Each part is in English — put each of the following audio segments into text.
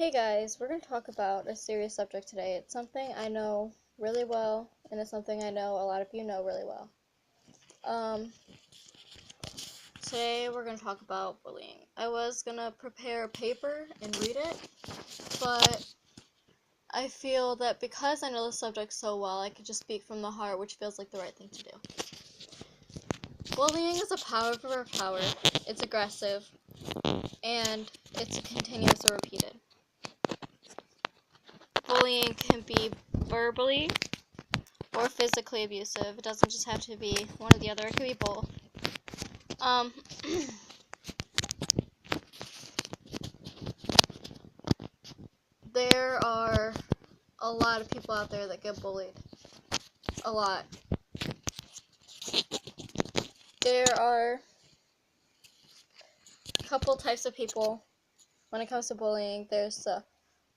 Hey guys, we're going to talk about a serious subject today. It's something I know really well, and it's something I know a lot of you know really well. Um, Today we're going to talk about bullying. I was going to prepare a paper and read it, but I feel that because I know the subject so well, I could just speak from the heart, which feels like the right thing to do. Bullying is a power for power. It's aggressive, and it's continuous or repeated. Bullying can be verbally or physically abusive. It doesn't just have to be one or the other. It could be both. There are a lot of people out there that get bullied. A lot. There are a couple types of people when it comes to bullying. There's the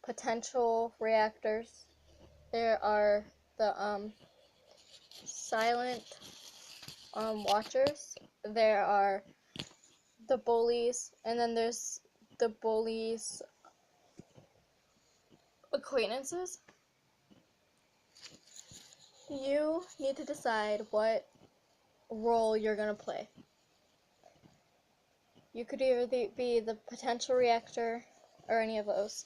potential reactors. There are the silent watchers. There are the bullies, and then there's the bullies' acquaintances. You need to decide what role you're going to play. You could either be the potential reactor or any of those.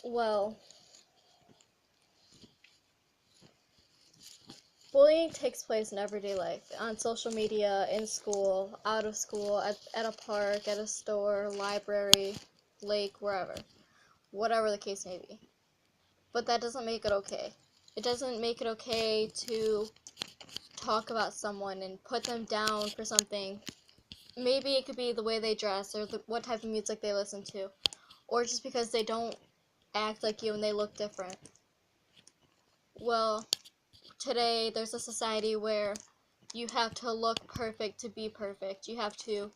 Well, bullying takes place in everyday life, on social media, in school, out of school, at a park, at a store, library, lake, wherever. Whatever the case may be. But that doesn't make it okay. It doesn't make it okay to talk about someone and put them down for something. Maybe it could be the way they dress or what type of music they listen to, or just because they don't act like you and they look different. Well, today there's a society where you have to look perfect to be perfect. You have to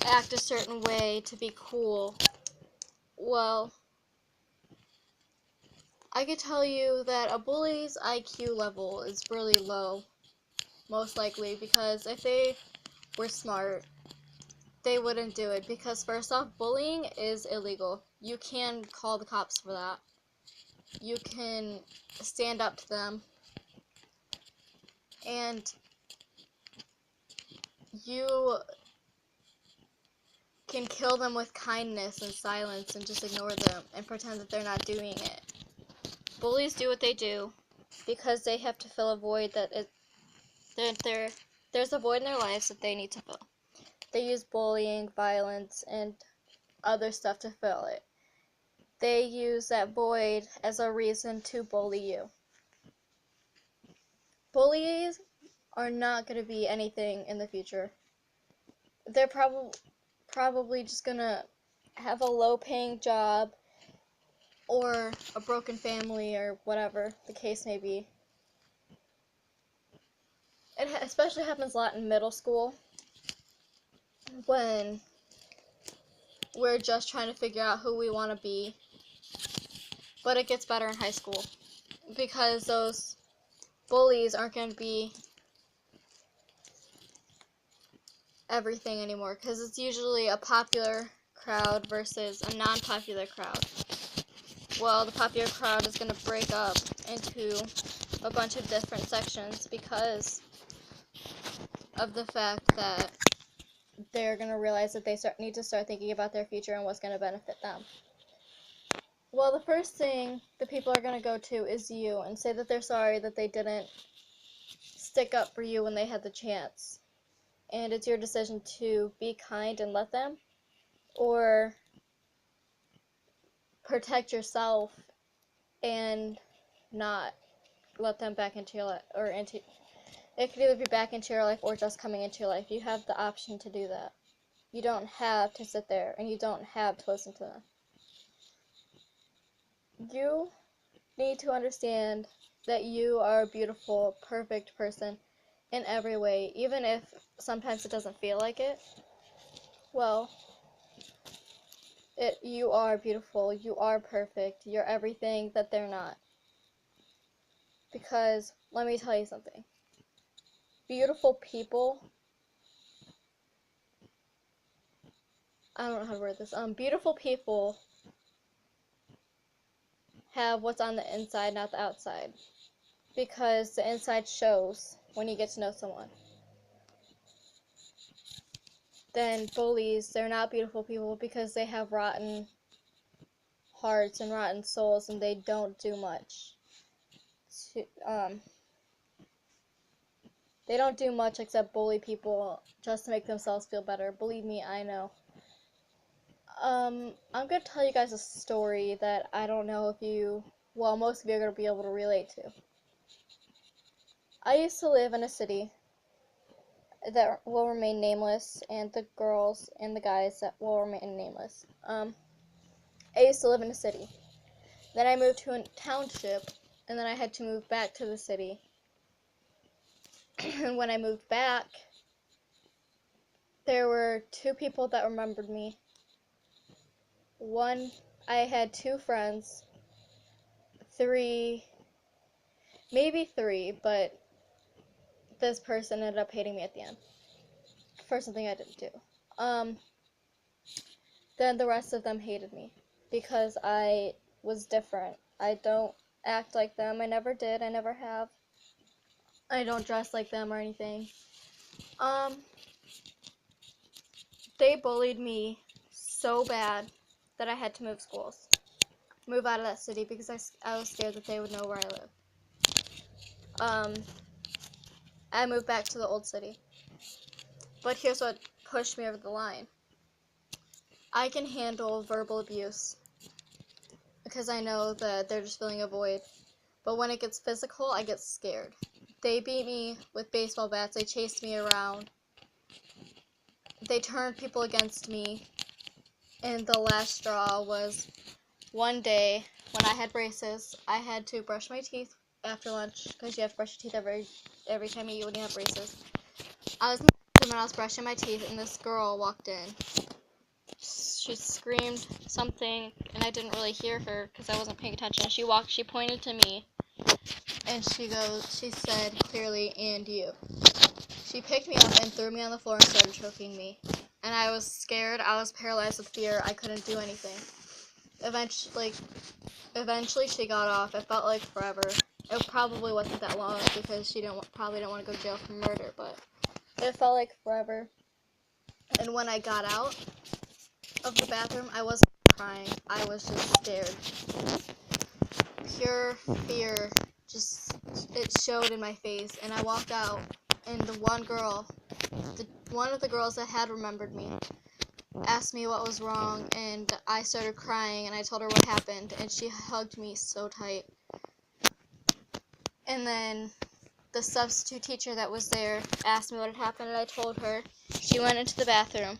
act a certain way to be cool. Well, I could tell you that a bully's IQ level is really low, most likely, because if they were smart, they wouldn't do it. Because first off, bullying is illegal. You can call the cops for that. You can stand up to them, and you can kill them with kindness and silence and just ignore them and pretend that they're not doing it. Bullies do what they do because they have to fill a void there's a void in their lives that they need to fill. They use bullying, violence, and other stuff to fill it. They use that void as a reason to bully you. Bullies are not going to be anything in the future. They're probably just going to have a low-paying job or a broken family or whatever the case may be. It especially happens a lot in middle school when we're just trying to figure out who we want to be. But it gets better in high school because those bullies aren't going to be everything anymore, because it's usually a popular crowd versus a non-popular crowd. Well, the popular crowd is going to break up into a bunch of different sections because of the fact that they're going to realize that they need to start thinking about their future and what's going to benefit them. Well, the first thing the people are going to go to is you and say that they're sorry that they didn't stick up for you when they had the chance. And it's your decision to be kind and let them, or protect yourself and not let them back into your life, or into it could either be back into your life or just coming into your life. You have the option to do that. You don't have to sit there and you don't have to listen to them. You need to understand that you are a beautiful, perfect person in every way, even if sometimes it doesn't feel like it. Well, you are beautiful, you are perfect, you're everything that they're not. Because, let me tell you something. Beautiful people I don't know how to word this. Beautiful people have what's on the inside, not the outside, because the inside shows when you get to know someone. Then bullies, they're not beautiful people because they have rotten hearts and rotten souls, and they don't do much. They don't do much except bully people just to make themselves feel better. Believe me, I know. I'm gonna tell you guys a story that I don't know if most of you are gonna be able to relate to. I used to live in a city that will remain nameless, and the girls and the guys that will remain nameless. I used to live in a city. Then I moved to a township, and then I had to move back to the city. And when I moved back, there were two people that remembered me. One, I had two friends, maybe three, but this person ended up hating me at the end for something I didn't do. Then the rest of them hated me because I was different. I don't act like them. I never did. I never have. I don't dress like them or anything. They bullied me so bad that I had to move out of that city because I was scared that they would know where I live. I moved back to the old city. But here's what pushed me over the line. I can handle verbal abuse because I know that they're just filling a void. But when it gets physical, I get scared. They beat me with baseball bats. They chased me around. They turned people against me. And the last straw was one day when I had braces. I had to brush my teeth after lunch because you have to brush your teeth every time you eat when you have braces. I was in the bathroom and I was brushing my teeth, and this girl walked in. She screamed something, and I didn't really hear her because I wasn't paying attention. She pointed to me, and she said clearly, "And you." She picked me up and threw me on the floor and started choking me. And I was scared. I was paralyzed with fear. I couldn't do anything. Eventually she got off. It felt like forever. It probably wasn't that long because she probably didn't want to go to jail for murder, but it felt like forever. And when I got out of the bathroom, I wasn't crying. I was just scared. Pure fear it showed in my face, and I walked out, and one of the girls that had remembered me asked me what was wrong, and I started crying, and I told her what happened, and she hugged me so tight. And then the substitute teacher that was there asked me what had happened, and I told her. She went into the bathroom,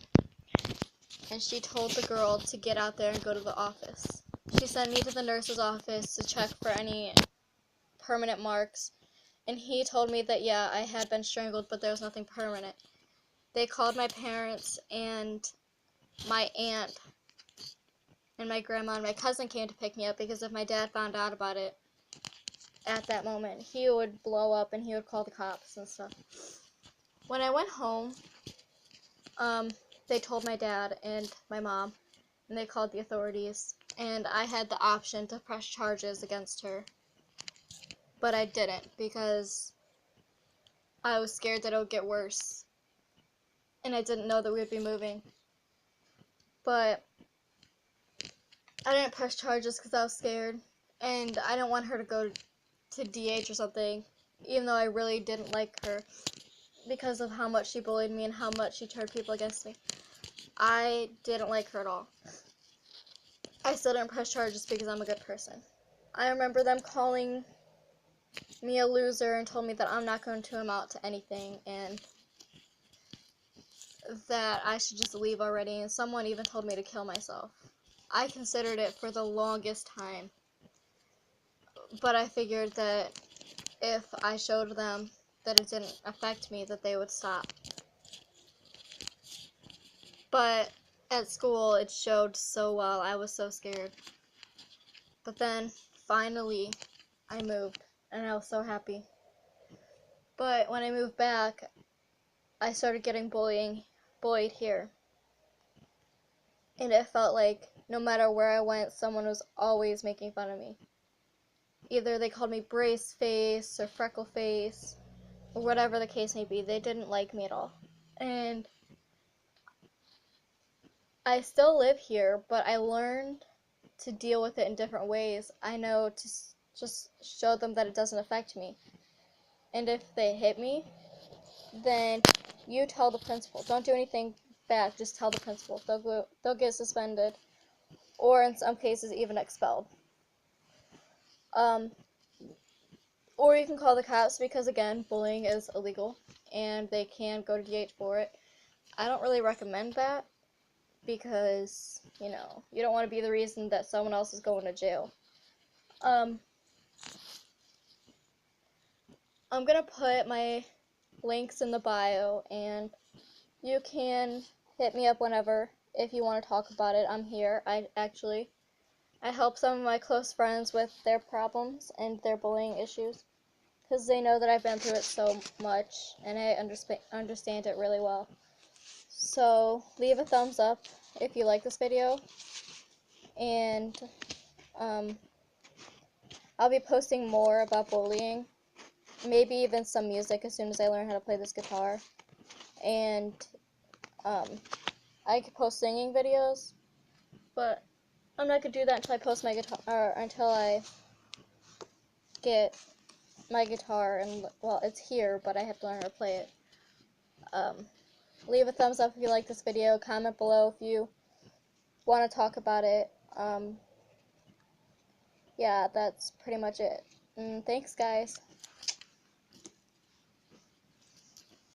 and she told the girl to get out there and go to the office. She sent me to the nurse's office to check for any permanent marks, and he told me that, yeah, I had been strangled, but there was nothing permanent. They called my parents, and my aunt and my grandma and my cousin came to pick me up because if my dad found out about it at that moment, he would blow up and he would call the cops and stuff. When I went home, they told my dad and my mom, and they called the authorities, and I had the option to press charges against her. But I didn't because I was scared that it would get worse, and I didn't know that we would be moving. But I didn't press charges because I was scared, and I didn't want her to go to DH or something, even though I really didn't like her because of how much she bullied me and how much she turned people against me. I didn't like her at all. I still didn't press charges because I'm a good person. I remember them calling me a loser and told me that I'm not going to amount to anything and that I should just leave already, and someone even told me to kill myself. I considered it for the longest time, but I figured that if I showed them that it didn't affect me, that they would stop. But at school, it showed so well. I was so scared. But then, finally, I moved, and I was so happy. But when I moved back, I started getting bullied here. And it felt like no matter where I went, someone was always making fun of me. Either they called me brace face or freckle face, or whatever the case may be. They didn't like me at all. And I still live here, but I learned to deal with it in different ways. I know to just show them that it doesn't affect me. And if they hit me, then you tell the principal. Don't do anything bad, just tell the principal. They'll get suspended, or in some cases even expelled. Or you can call the cops because, again, bullying is illegal and they can go to DH for it. I don't really recommend that because, you don't want to be the reason that someone else is going to jail. I'm going to put my links in the bio, and you can hit me up whenever if you want to talk about it. I'm here. I help some of my close friends with their problems and their bullying issues because they know that I've been through it so much and I understand it really well. So leave a thumbs up if you like this video, and I'll be posting more about bullying, maybe even some music as soon as I learn how to play this guitar. And I could post singing videos, but I'm not gonna do that until I post my guitar, or until I get my guitar. And well, it's here, but I have to learn how to play it. Leave a thumbs up if you like this video. Comment below if you want to talk about it. Yeah, that's pretty much it. Thanks, guys.